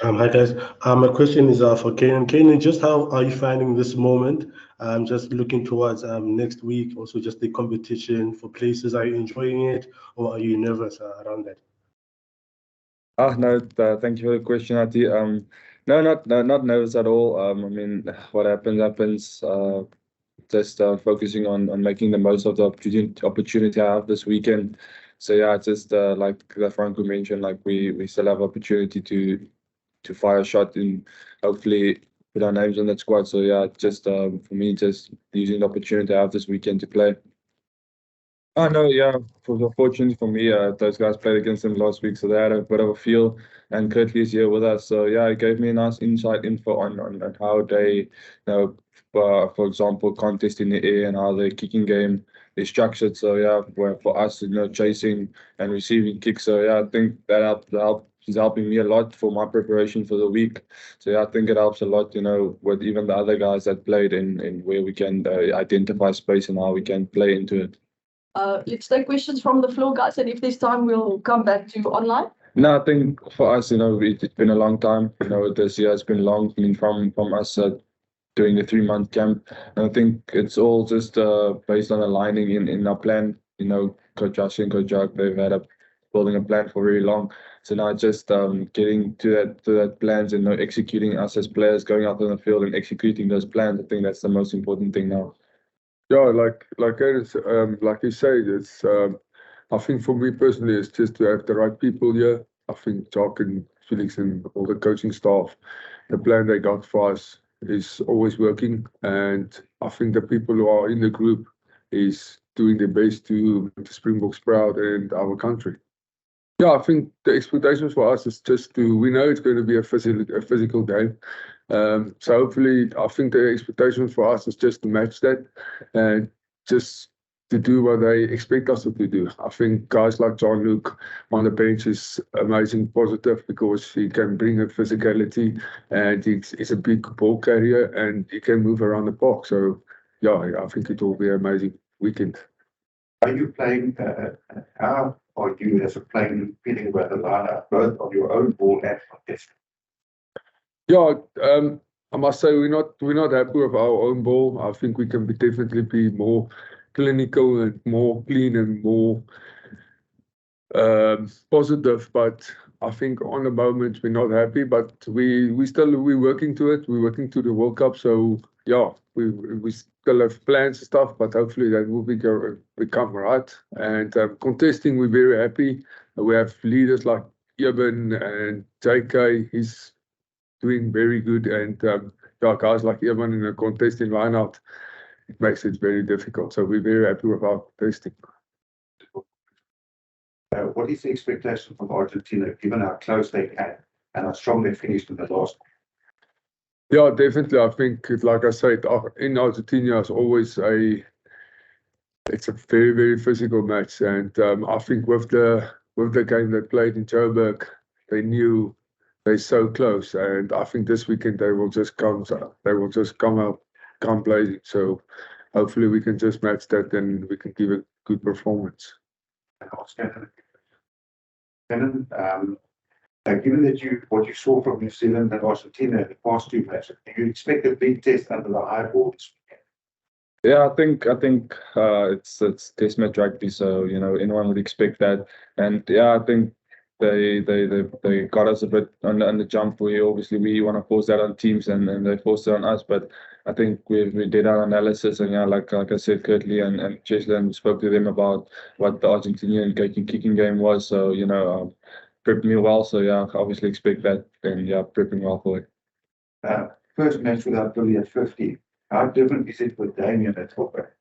Hi guys. My question is for Canan. Canan, just how are you finding this moment? Just looking towards next week, also just the competition for places. Are you enjoying it, or are you nervous around that? No, thank you for the question, Ati. No, not nervous at all. I mean, what happens. Just focusing on making the most of the opportunity I have this weekend. So yeah, just like Franco mentioned, like we still have opportunity to fire a shot and hopefully put our names on that squad. So yeah, just for me, just using the opportunity I have this weekend to play. Oh no, yeah. Fortunately for me, those guys played against them last week, so they had a bit of a feel. And Curtly is here with us, so yeah, it gave me a nice insight info on how they, for example, contest in the air and how their kicking game is structured. So yeah, for us, chasing and receiving kicks. So yeah, I think that is helping me a lot for my preparation for the week. So yeah, I think it helps a lot, with even the other guys that played in where we can identify space and how we can play into it. Let's take questions from the floor, guys, and if there's time, we'll come back to online. No, I think for us, it's been a long time. This year has been long. I mean, from us doing the 3-month camp, and I think it's all just based on aligning in our plan. Coach Josh and Coach Jack, they've had building a plan for very long. So now just getting to that plans and executing us as players, going out on the field and executing those plans. I think that's the most important thing now. Yeah, like you said, it's I think for me personally, it's just to have the right people here. I think Jock and Felix and all the coaching staff, the plan they got for us is always working, and I think the people who are in the group is doing their best to make the Springboks proud and our country. Yeah, I think the expectations for us is just we know it's going to be a physical game. So hopefully, I think the expectation for us is just to match that and just to do what they expect us to do. I think guys like John Luke on the bench is amazing positive because he can bring a physicality and he's a big ball carrier and he can move around the park. So yeah, I think it will be an amazing weekend. Are you playing? How are you as a player feeling about the lineup, both on your own ball and contest? Yeah, I must say we're not happy with our own ball. I think we can definitely be more clinical and more clean and more positive. But I think on the moment we're not happy. But we're working to it. We're working to the World Cup. So yeah, we still have plans and stuff. But hopefully that will become right. And contesting, we're very happy. We have leaders like Eben and JK. He's doing very good, and guys like Evan in a contesting lineout, it makes it very difficult. So we're very happy with our testing. What is the expectation from Argentina, given how close they came and how strong they finished in the last? Yeah, definitely. I think, like I said, in Argentina, it's a very, very physical match, and I think with the game they played in Joburg, they knew. They're so close, and I think this weekend they will just come blazing. So hopefully we can just match that, and we can give a good performance. Canan, given that what you saw from New Zealand and Argentina in the past 2 matches, do you expect a big test under the high ball this weekend? Yeah, I think it's test match rugby, so anyone would expect that, and yeah, I think. They got us a bit on the jump. We want to force that on teams, and they forced it on us. But I think we did our analysis, and yeah, like I said, Curtly and Cheslin spoke to them about what the Argentinian kicking game was. So prepped me well. So yeah, obviously expect that, and yeah, prepping well for it. First match without Billy at 50. How different is it with Damien at fullback?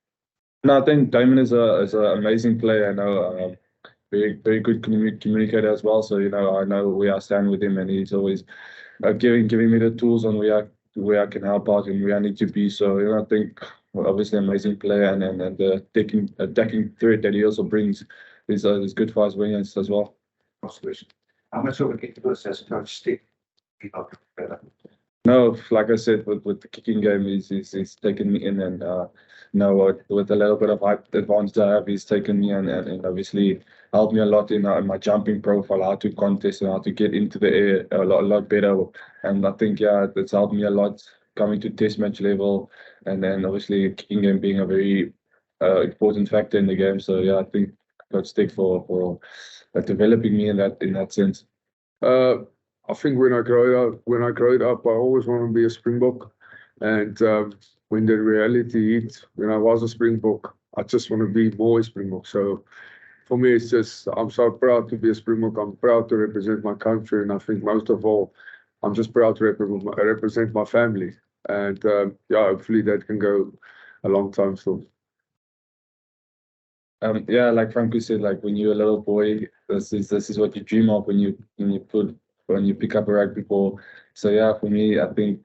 No, I think Damien is an amazing player. I know. Very good communicator as well. So I know where I stand with him, and he's always giving me the tools on where I can help out and where I need to be. So I think obviously amazing player, and the attacking threat that he also brings is good for us wingers as well. How much of a kick does as coach stick? No, like I said, with the kicking game, he's taken me in, and with a little bit of height advantage I have, he's taken me in, and obviously helped me a lot in my jumping profile, how to contest and how to get into the air a lot better. And I think, yeah, it's helped me a lot coming to test match level, and then obviously kicking game being a very important factor in the game. So yeah, I think Coach Stick for developing me in that sense. I think when I grow up, I always want to be a Springbok. And when the reality hit, when I was a Springbok, I just want to be more a Springbok. So for me, it's just, I'm so proud to be a Springbok. I'm proud to represent my country. And I think most of all, I'm just proud to represent my family. And yeah, hopefully that can go a long time still. Yeah, like Franco said, like when you're a little boy, this is what you dream of when you pick up a rugby ball. So yeah, for me, I think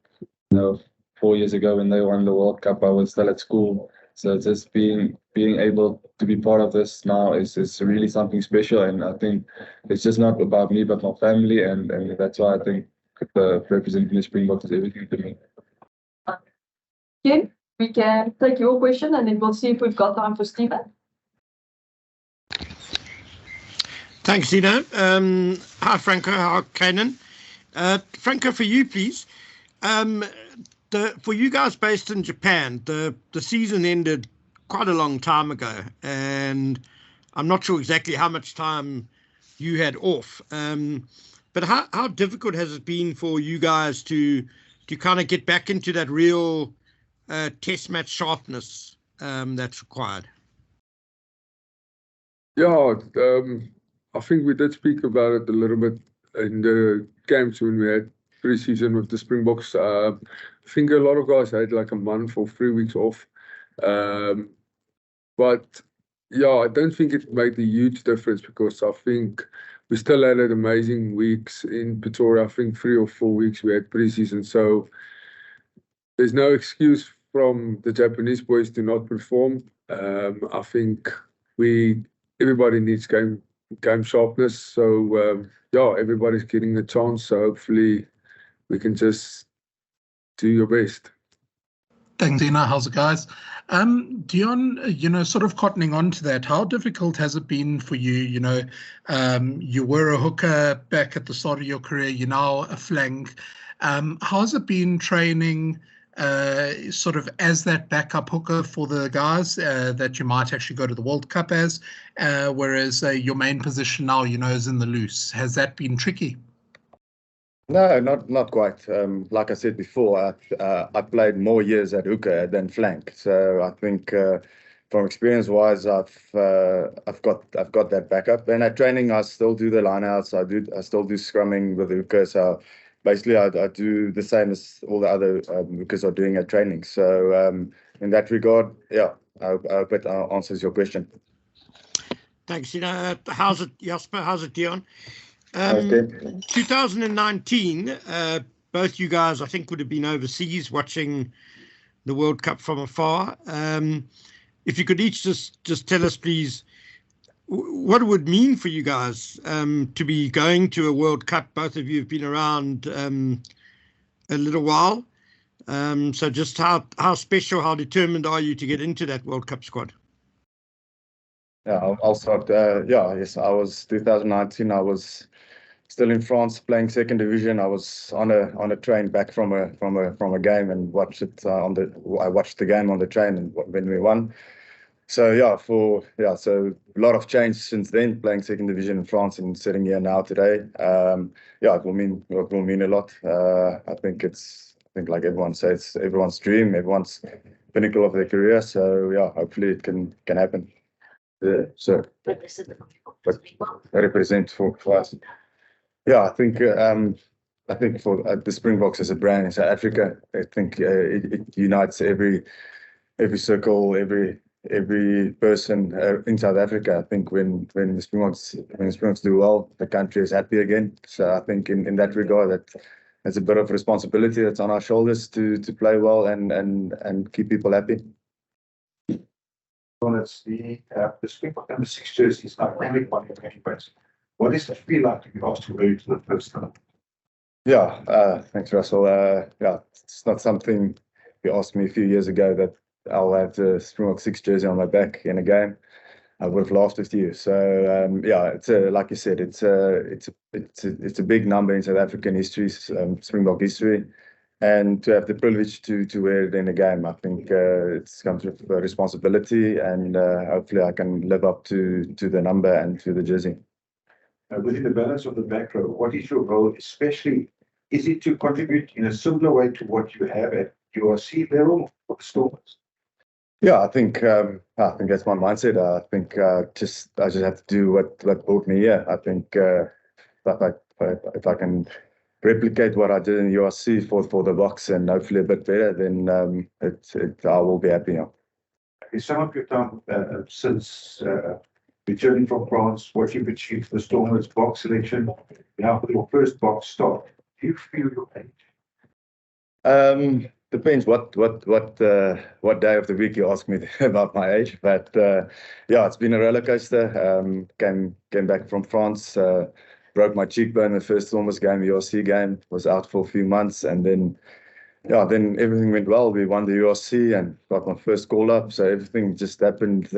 4 years ago when they won the World Cup, I was still at school. So just being able to be part of this now is really something special, and I think it's just not about me but my family, and that's why I think representing the Springboks is everything to me. Okay, we can take your question and then we'll see if we've got time for Stephen. Thanks, Dino. Hi, Franco. Hi, Canan. Franco, for you, please. For you guys based in Japan, the season ended quite a long time ago, and I'm not sure exactly how much time you had off. But how difficult has it been for you guys to kind of get back into that real test match sharpness that's required? Yeah, I think we did speak about it a little bit in the games when we had pre-season with the Springboks. I think a lot of guys had like a month or 3 weeks off. But yeah, I don't think it made a huge difference because I think we still had amazing weeks in Pretoria. I think 3 or 4 weeks we had pre-season. So there's no excuse from the Japanese boys to not perform. I think everybody needs game sharpness. So yeah, everybody's getting a chance. So hopefully we can just do your best. Thanks, Dina. How's it, guys? Deon, sort of cottoning on to that, how difficult has it been for you? You were a hooker back at the start of your career. You're now a flank. How's it been training sort of as that backup hooker for the guys that you might actually go to the World Cup as, whereas your main position now, is in the loose? Has that been tricky? No, not quite. Like I said before, I played more years at hooker than flank. So I think from experience-wise, I've got that backup. And at training, I still do the lineouts. I still do scrumming with the hooker. So basically, I do the same as all the other hookers are doing at training. So in that regard, yeah, I hope it answers your question. Thanks. How's it, Jasper? How's it, Deon? 2019, both you guys, I think, would have been overseas watching the World Cup from afar. If you could each just tell us, please, what it would mean for you guys to be going to a World Cup. Both of you have been around a little while. So just how special, how determined are you to get into that World Cup squad? Yeah, I'll start. Yes, I was 2019. I was still in France playing second division. I was on a train back from a game and watched it I watched the game on the train and when we won. So so a lot of change since then, playing second division in France and sitting here now today. It will mean a lot. I think like everyone says, everyone's dream, everyone's pinnacle of their career. So yeah, hopefully it can happen. So represent for us. Yeah, I think for the Springboks as a brand in South Africa, I think it unites every circle, every person in South Africa. I think when the Springboks do well, the country is happy again. So I think in that regard, that's a bit of responsibility that's on our shoulders to play well and keep people happy. It's the Springbok number 6 jersey is not really one of many ways. What does it feel like to be asked to go to the first time? Yeah, thanks, Russell. It's not something you asked me a few years ago that I'll have the Springbok 6 jersey on my back in a game. I would have laughed with you. So yeah, it's like you said, it's a big number in South African history, Springbok history, and to have the privilege to wear it in a game, I think it comes with a responsibility, and hopefully I can live up to the number and to the jersey. Within the balance of the macro, what is your role, especially, is it to contribute in a similar way to what you have at URC level for the Stormers? Yeah, I think that's my mindset. I think I just have to do what brought me here. I think if I can replicate what I did in URC for the Boks and hopefully a bit better, then I will be happy now. In some of your time since returning from France, what you've achieved for the Stormers box selection, now for your first box start, do you feel your age? Depends what day of the week you ask me about my age, but yeah, it's been a roller coaster. Came back from France, broke my cheekbone the first Stormers game, URC game, was out for a few months, and then everything went well. We won the URC and got my first call up, so everything just happened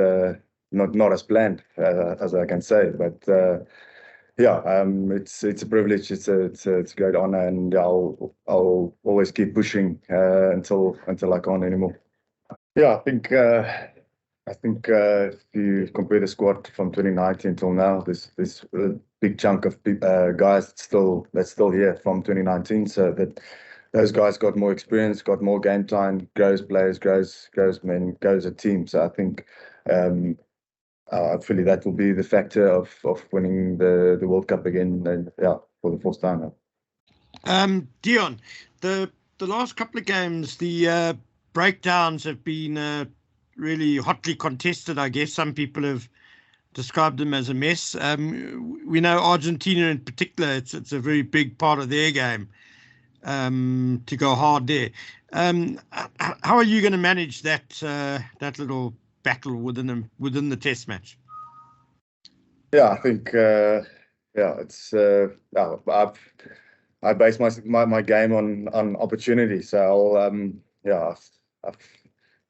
not as planned, as I can say, but. Yeah, it's a privilege. It's a great honor, and I'll always keep pushing until I can't anymore. Yeah, I think if you compare the squad from 2019 till now, there's a big chunk of guys that's still here from 2019. So that those guys got more experience, got more game time, grows players, grows men, grows a team. So I think. Hopefully that will be the factor of winning the World Cup again, and yeah, for the fourth time now. Deon, the last couple of games, the breakdowns have been really hotly contested. I guess some people have described them as a mess. We know Argentina in particular; it's a very big part of their game to go hard there. How are you going to manage that little battle within the test match? Yeah, I think it's I base my game on opportunity. So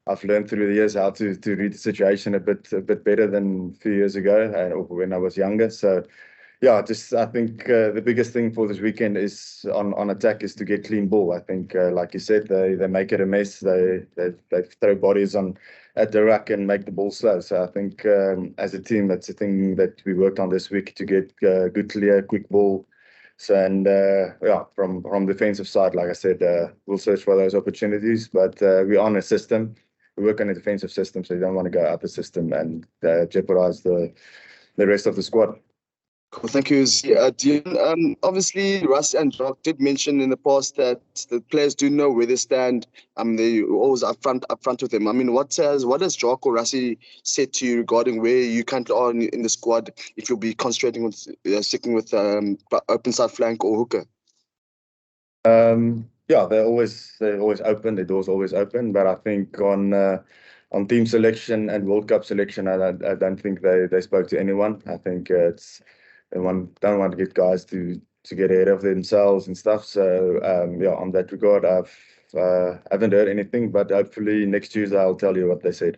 I've learned through the years how to read the situation a bit better than a few years ago or when I was younger. So yeah, I think the biggest thing for this weekend is on attack is to get clean ball. I think, like you said, they make it a mess. They throw bodies at the ruck and make the ball slow. So I think as a team, that's the thing that we worked on this week, to get good, clear, quick ball. So and from defensive side, like I said, we'll search for those opportunities. But we're on a system. We work on a defensive system, so you don't want to go out the system and jeopardize the rest of the squad. Cool, thank you. Deon, obviously, Russ and Jock did mention in the past that the players do know where they stand. They always upfront with them. I mean, what has Jock or Russie said to you regarding where you currently are in the squad? If you'll be concentrating with sticking with open side flank or hooker? Yeah, they're always open. The door's always open. But I think on team selection and World Cup selection, I don't think they spoke to anyone. I think they don't want to get guys to get ahead of themselves and stuff. So yeah, on that regard, I haven't heard anything, but hopefully next Tuesday I'll tell you what they said.